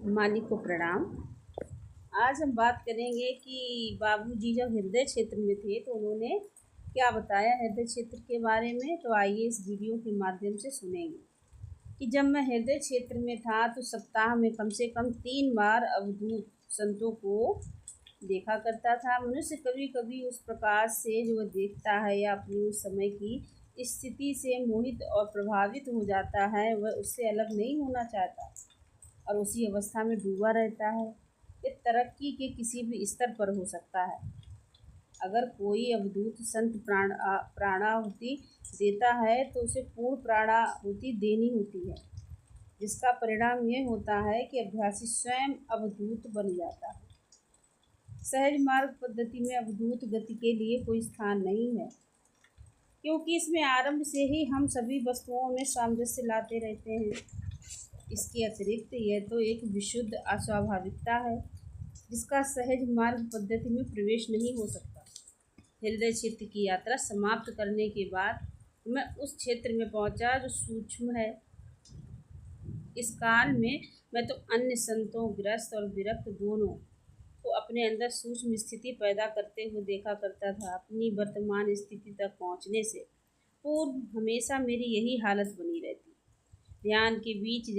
मालिक को प्रणाम। आज हम बात करेंगे कि बाबूजी जब हृदय क्षेत्र में थे तो उन्होंने क्या बताया हृदय क्षेत्र के बारे में। तो आइए इस वीडियो के माध्यम से सुनेंगे कि जब मैं हृदय क्षेत्र में था तो सप्ताह में कम से कम 3 बार अवधूत संतों को देखा करता था। मनुष्य कभी कभी उस प्रकाश से जो वह देखता है या अपनी उस समय की स्थिति से मोहित और प्रभावित हो जाता है, वह उससे अलग नहीं होना चाहता और उसी अवस्था में डूबा रहता है। ये तरक्की के किसी भी स्तर पर हो सकता है। अगर कोई अवधूत संत प्राणाहुति देता है तो उसे पूर्ण प्राणाहुति देनी होती है, जिसका परिणाम ये होता है कि अभ्यासी स्वयं अवधूत बन जाता है। सहज मार्ग पद्धति में अवधूत गति के लिए कोई स्थान नहीं है, क्योंकि इसमें आरंभ से ही हम सभी वस्तुओं में सामंजस्य लाते रहते हैं। इसके अतिरिक्त यह तो एक विशुद्ध अस्वाभाविकता है जिसका सहज मार्ग पद्धति में प्रवेश नहीं हो सकता। हृदय क्षेत्र की यात्रा समाप्त करने के बाद मैं उस क्षेत्र में पहुंचा जो सूक्ष्म है। इस काल में मैं तो अन्य संतों, गृहस्थ और विरक्त दोनों को अपने अंदर सूक्ष्म स्थिति पैदा करते हुए देखा करता था। अपनी वर्तमान स्थिति तक पहुंचने से पूर्व हमेशा मेरी यही हालत बनी रहती। ध्यान के बीच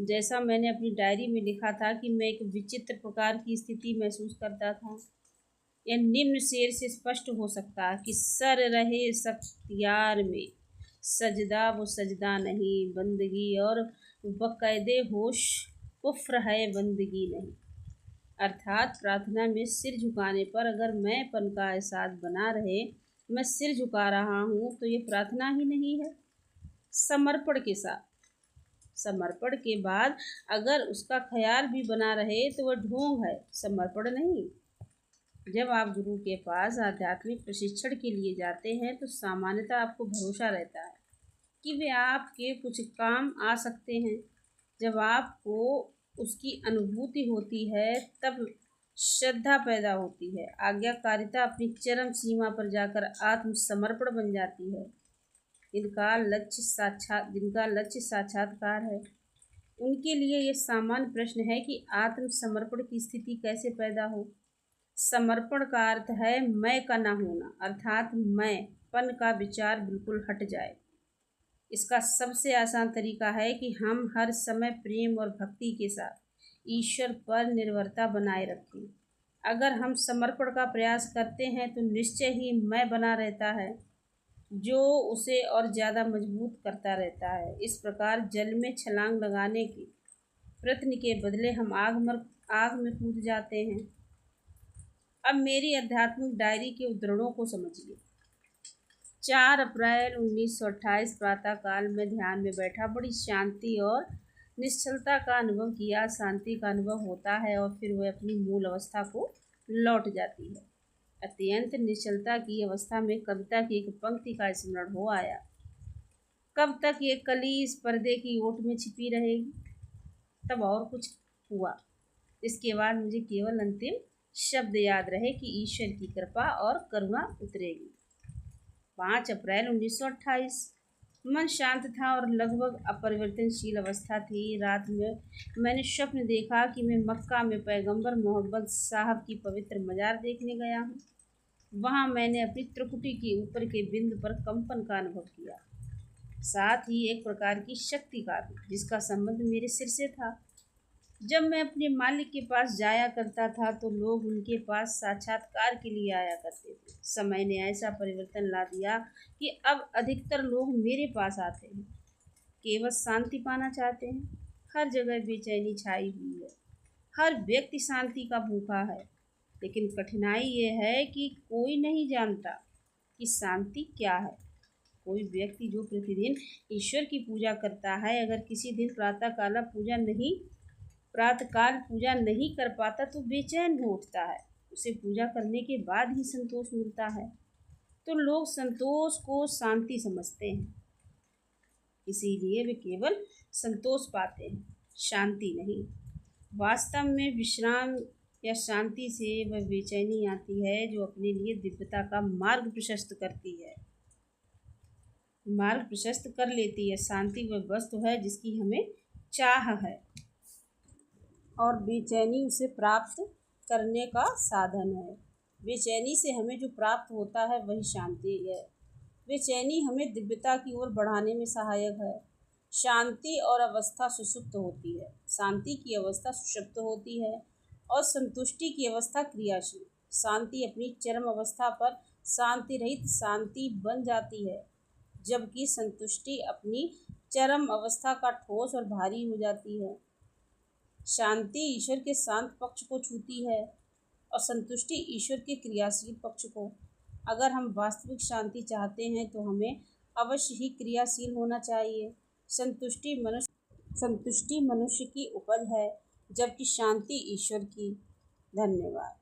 जैसा मैंने अपनी डायरी में लिखा था कि मैं एक विचित्र प्रकार की स्थिति महसूस करता था। यह निम्न शेर से स्पष्ट हो सकता है कि सर रहे सख्तियार में सजदा वो सजदा नहीं, बंदगी और बकायदे होश कुफ्र है, बंदगी नहीं। अर्थात प्रार्थना में सिर झुकाने पर अगर मैं पन का एहसास बना रहे, मैं सिर झुका रहा हूँ, तो ये प्रार्थना ही नहीं है। समर्पण के साथ, समर्पण के बाद अगर उसका ख्याल भी बना रहे तो वह ढोंग है, समर्पण नहीं। जब आप गुरु के पास आध्यात्मिक प्रशिक्षण के लिए जाते हैं तो सामान्यतः आपको भरोसा रहता है कि वे आपके कुछ काम आ सकते हैं। जब आपको उसकी अनुभूति होती है तब श्रद्धा पैदा होती है। आज्ञाकारिता अपनी चरम सीमा पर जाकर आत्मसमर्पण बन जाती है। जिनका लक्ष्य साक्षात्कार है, उनके लिए यह सामान्य प्रश्न है कि आत्मसमर्पण की स्थिति कैसे पैदा हो। समर्पण का अर्थ है मैं का न होना, अर्थात मैं पन का विचार बिल्कुल हट जाए। इसका सबसे आसान तरीका है कि हम हर समय प्रेम और भक्ति के साथ ईश्वर पर निर्भरता बनाए रखें। अगर हम समर्पण का प्रयास करते हैं तो निश्चय ही मैं बना रहता है, जो उसे और ज़्यादा मजबूत करता रहता है। इस प्रकार जल में छलांग लगाने के प्रयत्न के बदले हम आग में कूद जाते हैं। अब मेरी आध्यात्मिक डायरी के उद्धरणों को समझिए। 4 अप्रैल 1928 प्रातःकाल में ध्यान में बैठा। बड़ी शांति और निश्चलता का अनुभव किया। शांति का अनुभव होता है और फिर वह अपनी मूल अवस्था को लौट जाती है। अत्यंत निश्चलता की अवस्था में कविता की एक पंक्ति का स्मरण हो आया। कब तक ये कली इस पर्दे की ओट में छिपी रहेगी। तब और कुछ हुआ। इसके बाद मुझे केवल अंतिम शब्द याद रहे कि ईश्वर की कृपा और करुणा उतरेगी। 5 अप्रैल 1928 मन शांत था और लगभग अपरिवर्तनशील अवस्था थी। रात में मैंने स्वप्न देखा कि मैं मक्का में पैगंबर मोहम्मद साहब की पवित्र मजार देखने गया हूँ। वहाँ मैंने अपनी त्रिकुटी के ऊपर के बिंदु पर कंपन का अनुभव किया, साथ ही एक प्रकार की शक्ति का भी, जिसका संबंध मेरे सिर से था। जब मैं अपने मालिक के पास जाया करता था तो लोग उनके पास साक्षात्कार के लिए आया करते थे। समय ने ऐसा परिवर्तन ला दिया कि अब अधिकतर लोग मेरे पास आते हैं, केवल शांति पाना चाहते हैं। हर जगह बेचैनी छाई हुई है, हर व्यक्ति शांति का भूखा है। लेकिन कठिनाई ये है कि कोई नहीं जानता कि शांति क्या है। कोई व्यक्ति जो प्रतिदिन ईश्वर की पूजा करता है, अगर किसी दिन प्रातःकाल पूजा नहीं कर पाता तो बेचैन हो उठता है। उसे पूजा करने के बाद ही संतोष मिलता है। तो लोग संतोष को शांति समझते हैं, इसीलिए वे केवल संतोष पाते हैं, शांति नहीं। वास्तव में विश्राम या शांति से वह बेचैनी आती है जो अपने लिए दिव्यता का मार्ग प्रशस्त कर लेती है। शांति वह वस्तु है जिसकी हमें चाह है। और बेचैनी उसे प्राप्त करने का साधन है। बेचैनी से हमें जो प्राप्त होता है वही शांति है। बेचैनी हमें दिव्यता की ओर बढ़ाने में सहायक है। शांति और अवस्था सुषुप्त होती है। शांति की अवस्था सुषुप्त होती है और संतुष्टि की अवस्था क्रियाशील। शांति अपनी चरम अवस्था पर शांति रहित शांति बन जाती है, जबकि संतुष्टि अपनी चरम अवस्था का ठोस और भारी हो जाती है। शांति ईश्वर के शांत पक्ष को छूती है और संतुष्टि ईश्वर के क्रियाशील पक्ष को। अगर हम वास्तविक शांति चाहते हैं तो हमें अवश्य ही क्रियाशील होना चाहिए। संतुष्टि मनुष्य की उपज है, जबकि शांति ईश्वर की। धन्यवाद।